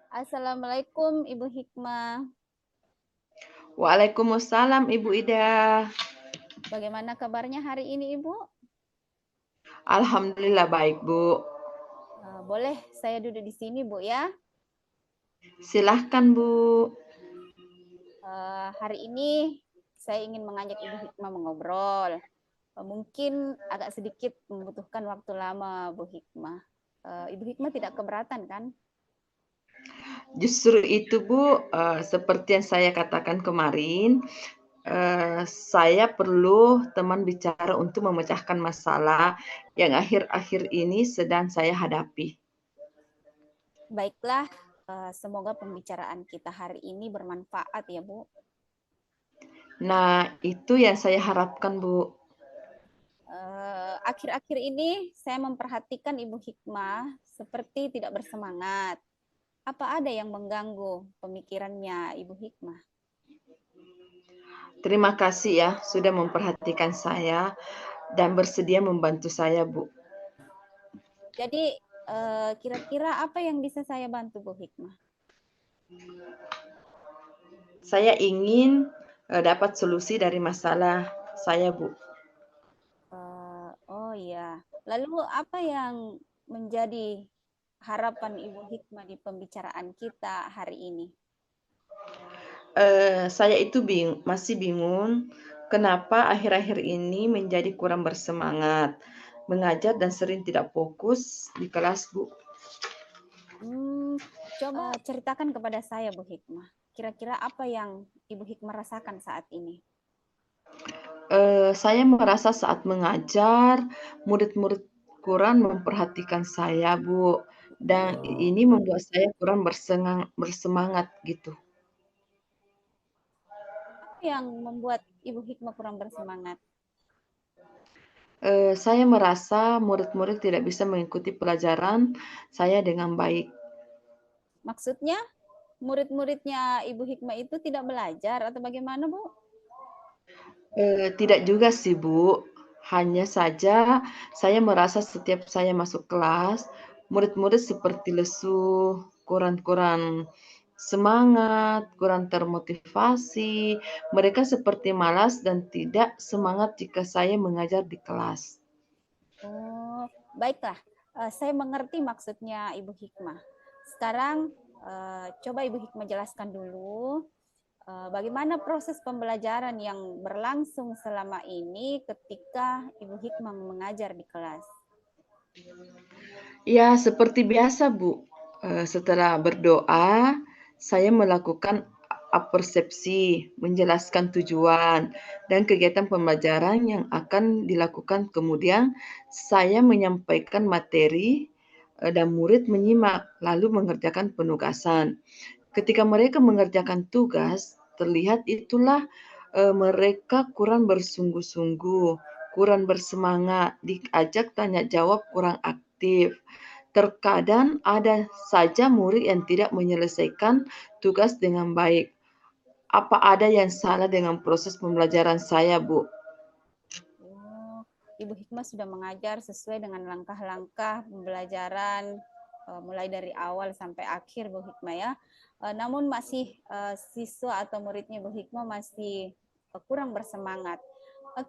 Assalamualaikum Ibu Hikmah. Waalaikumsalam Ibu Ida. Bagaimana kabarnya hari ini Ibu? Alhamdulillah baik Bu. Boleh saya duduk di sini Bu ya? Silahkan Bu. Hari ini saya ingin mengajak Ibu Hikmah mengobrol. Mungkin agak sedikit membutuhkan waktu lama Bu Hikmah. Ibu Hikmah tidak keberatan kan? Justru itu Bu, seperti yang saya katakan kemarin, saya perlu teman bicara untuk memecahkan masalah yang akhir-akhir ini sedang saya hadapi. Baiklah, semoga pembicaraan kita hari ini bermanfaat ya Bu. Nah, itu yang saya harapkan Bu. Akhir-akhir ini saya memperhatikan Ibu Hikmah seperti tidak bersemangat. Apa ada yang mengganggu pemikirannya Ibu Hikmah? Terima kasih ya sudah memperhatikan saya dan bersedia membantu saya Bu. Jadi kira-kira apa yang bisa saya bantu Bu Hikmah? Saya ingin dapat solusi dari masalah saya Bu. Oh iya, lalu apa yang menjadi harapan Ibu Hikmah di pembicaraan kita hari ini? Saya itu masih bingung kenapa akhir-akhir ini menjadi kurang bersemangat mengajar dan sering tidak fokus di kelas, Bu. Coba ceritakan kepada saya Bu Hikmah. Kira-kira apa yang Ibu Hikmah rasakan saat ini? Saya merasa saat mengajar, murid-murid kurang memperhatikan saya, Bu, dan ini membuat saya kurang bersemangat gitu. Apa yang membuat Ibu Hikmah kurang bersemangat? Saya merasa murid-murid tidak bisa mengikuti pelajaran saya dengan baik. Maksudnya murid-muridnya Ibu Hikmah itu tidak belajar atau bagaimana Bu? Tidak juga sih, Bu. Hanya saja saya merasa setiap saya masuk kelas, murid-murid seperti lesu, kurang semangat, kurang termotivasi. Mereka seperti malas dan tidak semangat jika saya mengajar di kelas. Oh, baiklah. Saya mengerti maksudnya Ibu Hikmah. Sekarang coba Ibu Hikmah jelaskan dulu bagaimana proses pembelajaran yang berlangsung selama ini ketika Ibu Hikmah mengajar di kelas. Ya, seperti biasa, Bu. Setelah berdoa, saya melakukan apersepsi, menjelaskan tujuan dan kegiatan pembelajaran yang akan dilakukan. Kemudian, saya menyampaikan materi dan murid menyimak, lalu mengerjakan penugasan. Ketika mereka mengerjakan tugas, terlihat itulah mereka kurang bersungguh-sungguh, kurang bersemangat, diajak tanya jawab kurang aktif. Terkadang ada saja murid yang tidak menyelesaikan tugas dengan baik. Apa ada yang salah dengan proses pembelajaran saya, Bu? Oh, Ibu Hikmah sudah mengajar sesuai dengan langkah-langkah pembelajaran mulai dari awal sampai akhir Bu Hikmah ya. Namun masih siswa atau muridnya Ibu Hikmah masih kurang bersemangat.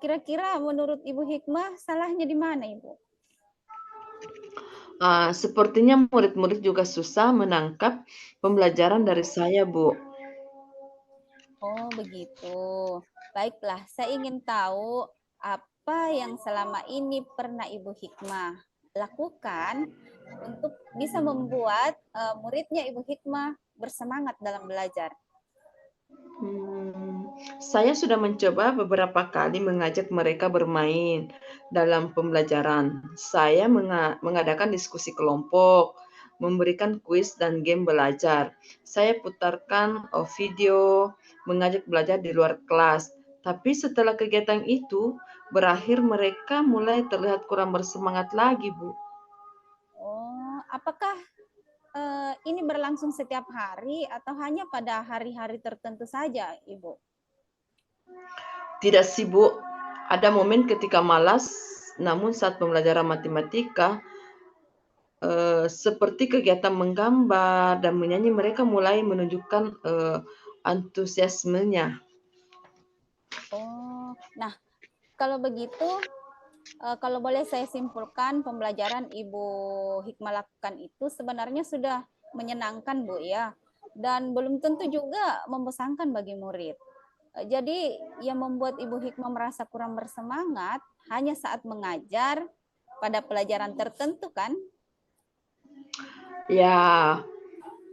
Kira-kira menurut Ibu Hikmah salahnya di mana Ibu? Sepertinya murid-murid juga susah menangkap pembelajaran dari saya, Bu. Oh begitu. Baiklah, saya ingin tahu apa yang selama ini pernah Ibu Hikmah lakukan untuk bisa membuat muridnya Ibu Hikmah bersemangat dalam belajar. Saya sudah mencoba beberapa kali mengajak mereka bermain dalam pembelajaran. Saya mengadakan diskusi kelompok, memberikan kuis dan game belajar. Saya putarkan video, mengajak belajar di luar kelas. Tapi setelah kegiatan itu berakhir, mereka mulai terlihat kurang bersemangat lagi, Bu. Oh, apakah ini berlangsung setiap hari atau hanya pada hari-hari tertentu saja, Ibu? Tidak sibuk, ada momen ketika malas, namun saat pembelajaran matematika, seperti kegiatan menggambar dan menyanyi, mereka mulai menunjukkan antusiasmenya. Oh, nah kalau begitu, kalau boleh saya simpulkan, pembelajaran Ibu Hikmah lakukan itu sebenarnya sudah menyenangkan, Bu, ya. Dan belum tentu juga membosankan bagi murid. Jadi yang membuat Ibu Hikmah merasa kurang bersemangat hanya saat mengajar pada pelajaran tertentu, kan? Ya,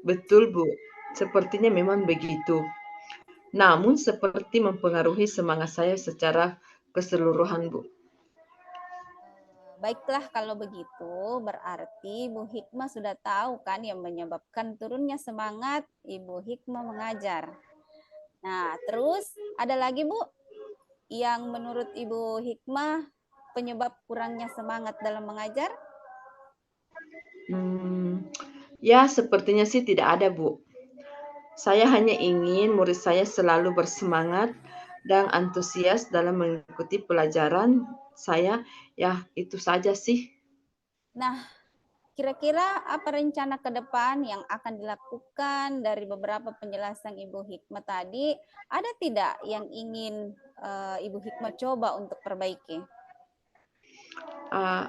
betul, Bu. Sepertinya memang begitu. Namun seperti mempengaruhi semangat saya secara keseluruhan, Bu. Baiklah kalau begitu, berarti Ibu Hikmah sudah tahu kan yang menyebabkan turunnya semangat Ibu Hikmah mengajar. Nah, terus ada lagi Bu, yang menurut Ibu Hikmah penyebab kurangnya semangat dalam mengajar? Ya, sepertinya sih tidak ada, Bu. Saya hanya ingin murid saya selalu bersemangat dan antusias dalam mengikuti pelajaran saya. Ya, itu saja sih. Nah, kira-kira apa rencana ke depan yang akan dilakukan dari beberapa penjelasan Ibu Hikmah tadi? Ada tidak yang ingin Ibu Hikmah coba untuk perbaiki?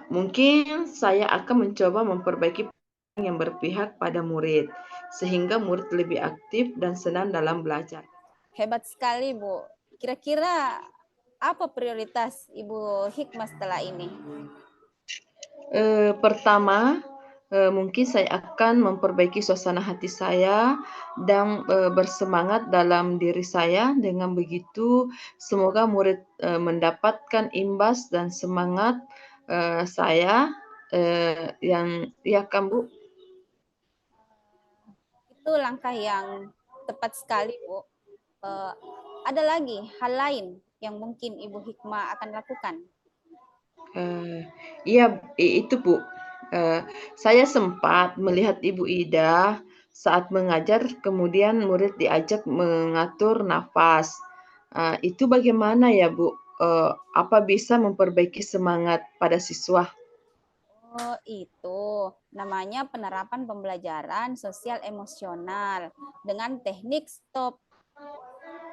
Mungkin saya akan mencoba memperbaiki yang berpihak pada murid, sehingga murid lebih aktif dan senang dalam belajar. Hebat sekali, Bu. Kira-kira apa prioritas Ibu Hikmah setelah ini? Pertama, mungkin saya akan memperbaiki suasana hati saya dan bersemangat dalam diri saya. Dengan begitu, semoga murid mendapatkan imbas dan semangat saya yang ya kan, Bu? Itu langkah yang tepat sekali, Bu. Uh, ada lagi hal lain yang mungkin Ibu Hikmah akan lakukan? Iya, itu Bu. Saya sempat melihat Ibu Ida saat mengajar, kemudian murid diajak mengatur nafas. Itu bagaimana ya Bu? Apa bisa memperbaiki semangat pada siswa? Oh, itu namanya penerapan pembelajaran sosial emosional dengan teknik stop,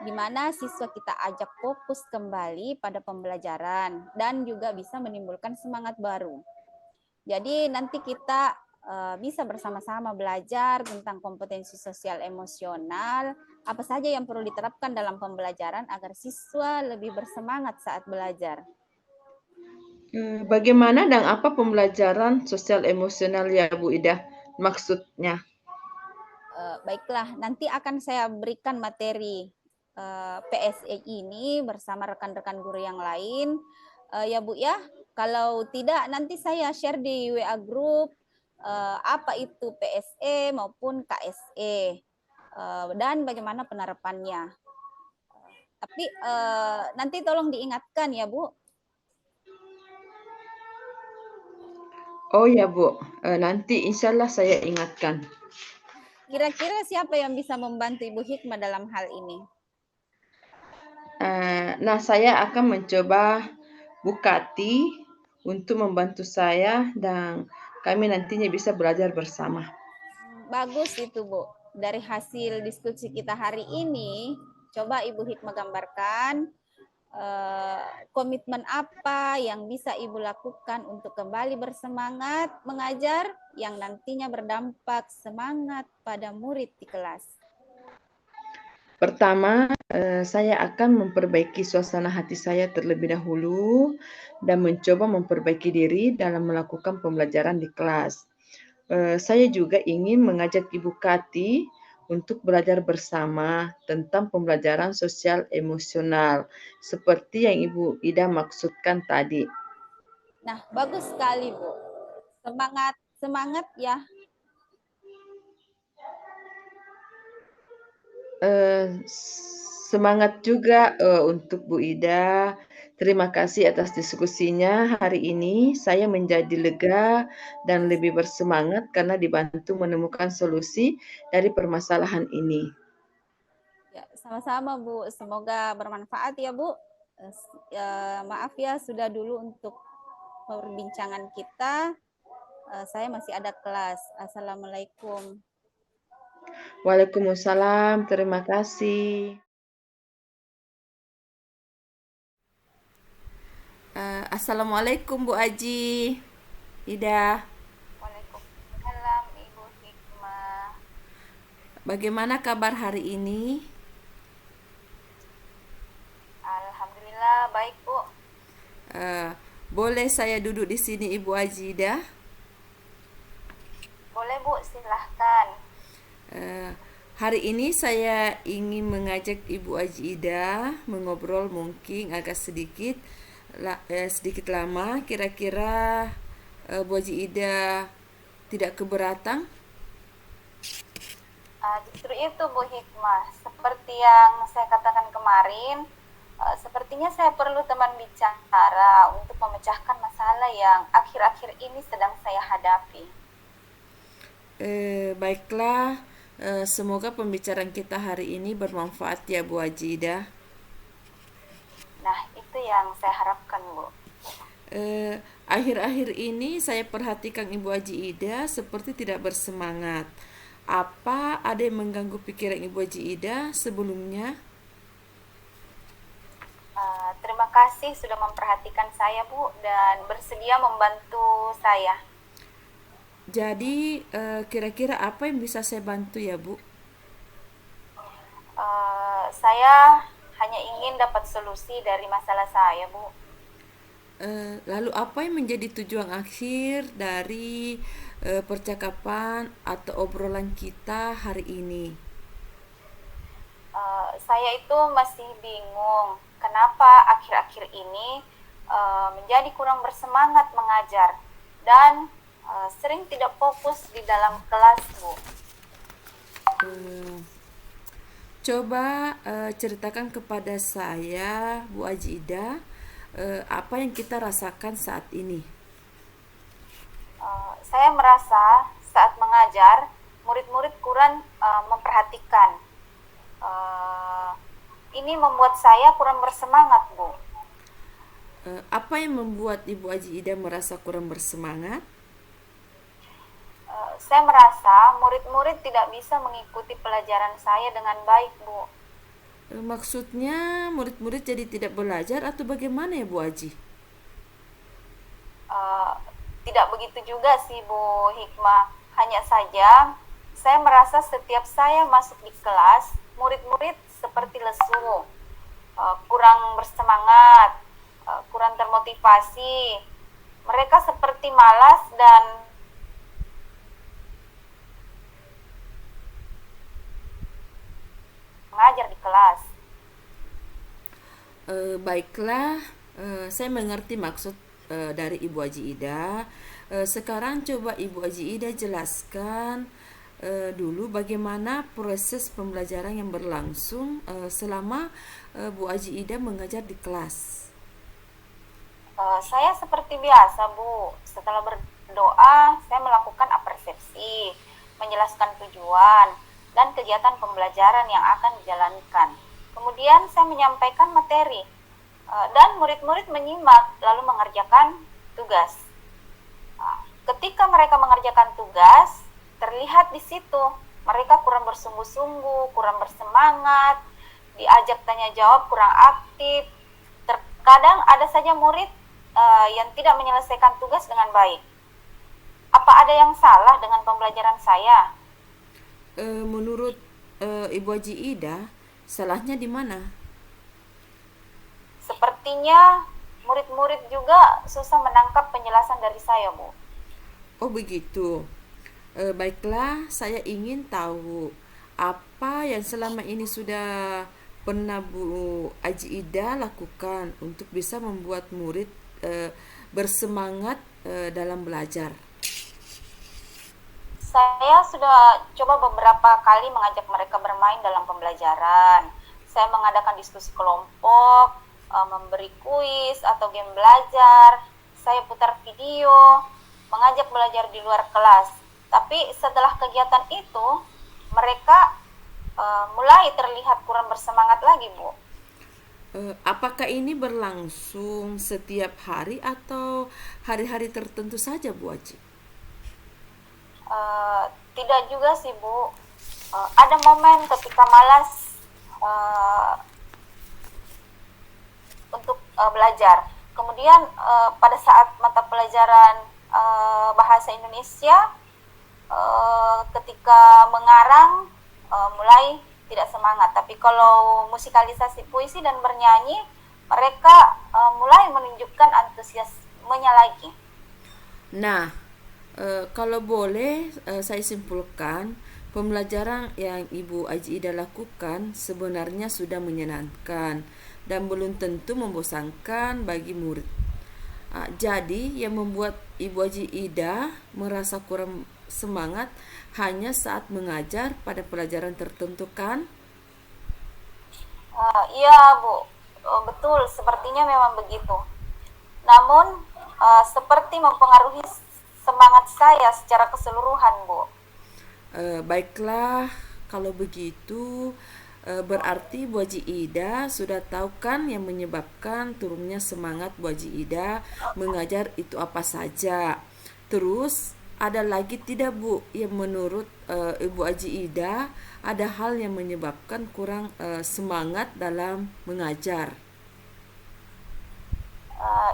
di mana siswa kita ajak fokus kembali pada pembelajaran dan juga bisa menimbulkan semangat baru. Jadi nanti kita bisa bersama-sama belajar tentang kompetensi sosial emosional, apa saja yang perlu diterapkan dalam pembelajaran agar siswa lebih bersemangat saat belajar. Bagaimana dan apa pembelajaran sosial emosional ya Bu Ida? Maksudnya? Baiklah, nanti akan saya berikan materi PSE ini bersama rekan-rekan guru yang lain. Ya Bu ya, kalau tidak nanti saya share di WA group apa itu PSE maupun KSE dan bagaimana penerapannya. Tapi nanti tolong diingatkan ya Bu. Oh ya Bu, nanti insya Allah saya ingatkan. Kira-kira siapa yang bisa membantu Ibu Hikmah dalam hal ini? Nah, saya akan mencoba Bukati untuk membantu saya dan kami nantinya bisa belajar bersama. Bagus itu, Bu. Dari hasil diskusi kita hari ini, coba Ibu Hikmah gambarkan komitmen apa yang bisa Ibu lakukan untuk kembali bersemangat mengajar yang nantinya berdampak semangat pada murid di kelas. Pertama, saya akan memperbaiki suasana hati saya terlebih dahulu dan mencoba memperbaiki diri dalam melakukan pembelajaran di kelas. Saya juga ingin mengajak Ibu Kati untuk belajar bersama tentang pembelajaran sosial emosional, seperti yang Ibu Ida maksudkan tadi. Nah, bagus sekali, Bu. Semangat, semangat ya. Semangat juga untuk Bu Ida. Terima kasih atas diskusinya hari ini. Saya menjadi lega dan lebih bersemangat karena dibantu menemukan solusi dari permasalahan ini. Ya, sama-sama Bu. Semoga bermanfaat ya Bu. Maaf ya sudah dulu untuk perbincangan kita. saya masih ada kelas. Assalamualaikum. Waalaikumsalam, terima kasih. Assalamualaikum Bu Aji, Ida. Waalaikumsalam Ibu Hikmah. Bagaimana kabar hari ini? Alhamdulillah baik Bu. Eh, Boleh saya duduk di sini Ibu Aji Ida? Boleh Bu, silahkan. Eh, Hari ini saya ingin mengajak Ibu Aji Ida mengobrol mungkin agak sedikit lama. Kira-kira Bu Aji Ida tidak keberatan? Justru itu Bu Hikmah, seperti yang saya katakan kemarin, sepertinya saya perlu teman bicara untuk memecahkan masalah yang akhir-akhir ini sedang saya hadapi. Baiklah, semoga pembicaraan kita hari ini bermanfaat ya Bu Aji Ida. Nah, itu yang saya harapkan Bu. Akhir-akhir ini saya perhatikan Ibu Haji Ida seperti tidak bersemangat. Apa ada yang mengganggu pikiran Ibu Haji Ida sebelumnya? Terima kasih sudah memperhatikan saya Bu dan bersedia membantu saya. Jadi kira-kira apa yang bisa saya bantu ya Bu? Saya hanya ingin dapat solusi dari masalah saya Bu. Lalu apa yang menjadi tujuan akhir dari percakapan atau obrolan kita hari ini? Saya itu masih bingung kenapa akhir-akhir ini menjadi kurang bersemangat mengajar dan sering tidak fokus di dalam kelas Bu. Coba ceritakan kepada saya Bu Haji Ida apa yang kita rasakan saat ini. Saya merasa saat mengajar murid-murid kurang memperhatikan. Ini membuat saya kurang bersemangat Bu. Apa yang membuat Ibu Haji Ida merasa kurang bersemangat? Saya merasa murid-murid tidak bisa mengikuti pelajaran saya dengan baik Bu. Maksudnya murid-murid jadi tidak belajar atau bagaimana ya Bu Haji? Tidak begitu juga sih Bu Hikmah. Hanya saja saya merasa setiap saya masuk di kelas, murid-murid seperti lesu, kurang bersemangat, kurang termotivasi. Mereka seperti malas dan mengajar di kelas. Baiklah, saya mengerti maksud dari Ibu Haji Ida. Sekarang coba Ibu Haji Ida jelaskan dulu bagaimana proses pembelajaran yang berlangsung selama Bu Haji Ida mengajar di kelas. Saya seperti biasa Bu, setelah berdoa saya melakukan apersepsi, menjelaskan tujuan dan kegiatan pembelajaran yang akan dijalankan. Kemudian saya menyampaikan materi dan murid-murid menyimak lalu mengerjakan tugas. Ketika mereka mengerjakan tugas, terlihat di situ mereka kurang bersungguh-sungguh, kurang bersemangat, diajak tanya jawab kurang aktif. Terkadang ada saja murid yang tidak menyelesaikan tugas dengan baik. Apa ada yang salah dengan pembelajaran saya? Menurut Ibu Haji Ida, salahnya di mana? Sepertinya murid-murid juga susah menangkap penjelasan dari saya, Bu. Oh begitu. Baiklah, saya ingin tahu apa yang selama ini sudah pernah Bu Haji Ida lakukan untuk bisa membuat murid bersemangat dalam belajar. Saya sudah coba beberapa kali mengajak mereka bermain dalam pembelajaran. Saya mengadakan diskusi kelompok, memberi kuis atau game belajar. Saya putar video, mengajak belajar di luar kelas. Tapi setelah kegiatan itu, mereka mulai terlihat kurang bersemangat lagi, Bu. Apakah ini berlangsung setiap hari atau hari-hari tertentu saja, Bu Haji? Tidak juga sih Bu. Ada momen ketika malas uh, untuk belajar. Kemudian pada saat mata pelajaran bahasa Indonesia, ketika mengarang mulai tidak semangat. Tapi kalau musikalisasi puisi dan bernyanyi, mereka mulai menunjukkan antusiasmenya lagi. Nah, kalau boleh saya simpulkan, pembelajaran yang Ibu Aji Ida lakukan sebenarnya sudah menyenangkan dan belum tentu membosankan bagi murid. Jadi yang membuat Ibu Aji Ida merasa kurang semangat hanya saat mengajar pada pelajaran tertentu, kan? Iya Bu, betul, sepertinya memang begitu. Namun seperti mempengaruhi semangat saya secara keseluruhan Bu. Baiklah, kalau begitu berarti Bu Haji Ida sudah tahu kan yang menyebabkan turunnya semangat Bu Haji Ida mengajar itu apa saja. Terus ada lagi tidak Bu yang menurut Ibu Haji Ida ada hal yang menyebabkan kurang semangat dalam mengajar?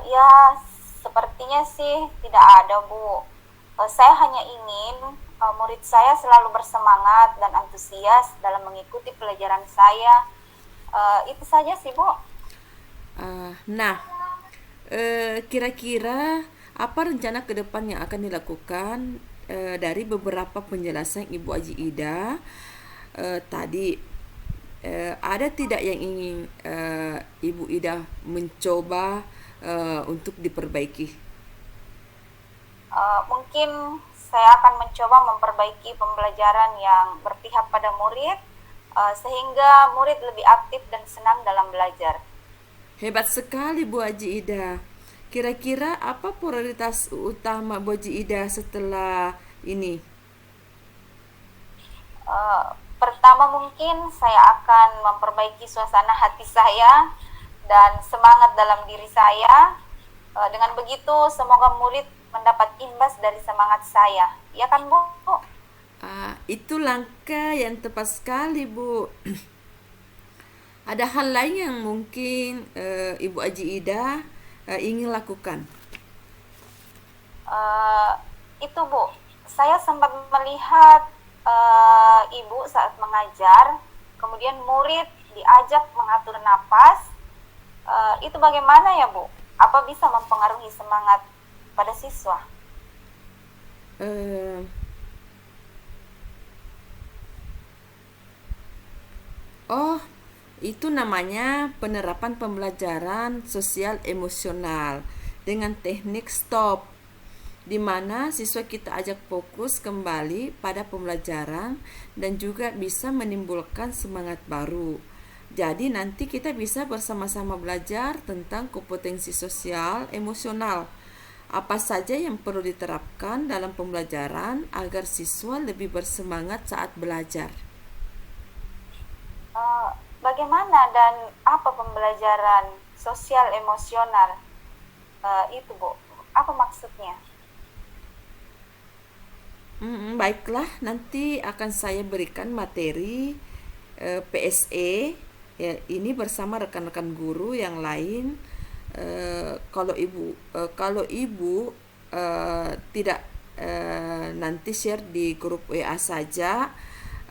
Ya, sepertinya sih tidak ada Bu. Saya hanya ingin murid saya selalu bersemangat dan antusias dalam mengikuti pelajaran saya. Itu saja sih Bu. Nah, kira-kira apa rencana ke depan yang akan dilakukan dari beberapa penjelasan Ibu Haji Ida tadi? Ada tidak yang ingin Ibu Ida mencoba untuk diperbaiki? Mungkin saya akan mencoba memperbaiki pembelajaran yang berpihak pada murid, sehingga murid lebih aktif dan senang dalam belajar. Hebat sekali Bu Haji Ida. Kira-kira apa prioritas utama Bu Haji Ida setelah ini? Pertama mungkin saya akan memperbaiki suasana hati saya dan semangat dalam diri saya. Dengan begitu semoga murid mendapat imbas dari semangat saya. Ya kan Bu? Itu langkah yang tepat sekali Bu. Ada hal lain yang mungkin Ibu Haji Ida ingin lakukan? Itu Bu, saya sempat melihat Ibu saat mengajar, kemudian murid diajak mengatur napas. Itu bagaimana ya Bu? Apa bisa mempengaruhi semangat pada siswa? Itu namanya penerapan pembelajaran sosial emosional dengan teknik stop, di mana siswa kita ajak fokus kembali pada pembelajaran dan juga bisa menimbulkan semangat baru. Jadi nanti kita bisa bersama-sama belajar tentang kompetensi sosial emosional. Apa saja yang perlu diterapkan dalam pembelajaran agar siswa lebih bersemangat saat belajar? Bagaimana dan apa pembelajaran sosial emosional itu Bu? Apa maksudnya? Baiklah, nanti akan saya berikan materi PSE ya, ini bersama rekan-rekan guru yang lain. Kalau ibu tidak nanti share di grup WA saja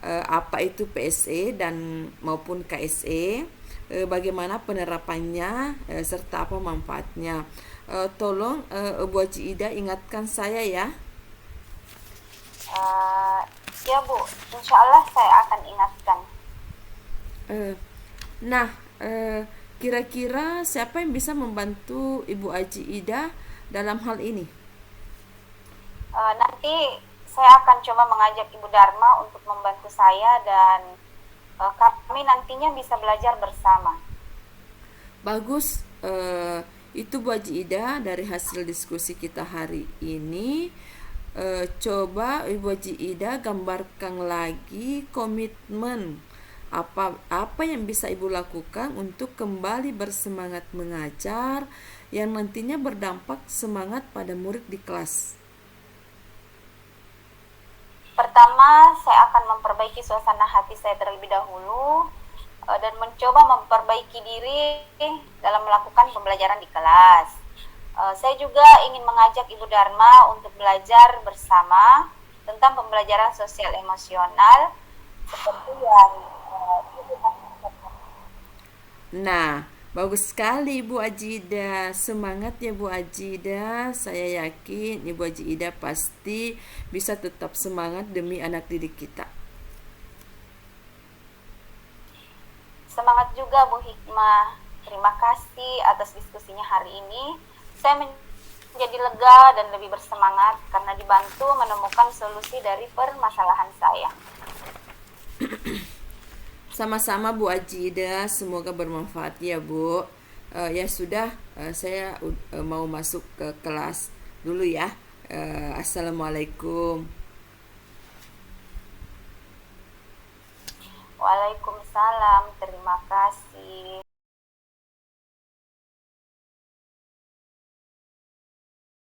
apa itu PSE dan maupun KSE, bagaimana penerapannya serta apa manfaatnya. Tolong Bu Haji Ida ingatkan saya ya. Ya Bu, insya Allah saya akan ingatkan. Kira-kira siapa yang bisa membantu Ibu Haji Ida dalam hal ini? Nanti saya akan coba mengajak Ibu Dharma untuk membantu saya dan kami nantinya bisa belajar bersama. Bagus, itu Bu Haji Ida dari hasil diskusi kita hari ini. Coba Ibu Haji Ida gambarkan lagi komitmen apa yang bisa Ibu lakukan untuk kembali bersemangat mengajar yang nantinya berdampak semangat pada murid di kelas. Pertama, saya akan memperbaiki suasana hati saya terlebih dahulu dan mencoba memperbaiki diri dalam melakukan pembelajaran di kelas. Saya juga ingin mengajak Ibu Dharma untuk belajar bersama tentang pembelajaran sosial emosional seperti yang Ibu maksudkan. Nah, bagus sekali Bu Ajida. Semangat ya Bu Ajida. Saya yakin Ibu Ajida pasti bisa tetap semangat demi anak didik kita. Semangat juga Bu Hikmah. Terima kasih atas diskusinya hari ini. Saya menjadi lega dan lebih bersemangat karena dibantu menemukan solusi dari permasalahan saya. Sama-sama Bu Ajida, semoga bermanfaat ya Bu. Ya sudah, saya mau masuk ke kelas dulu ya. Assalamualaikum. Waalaikumsalam, terima kasih.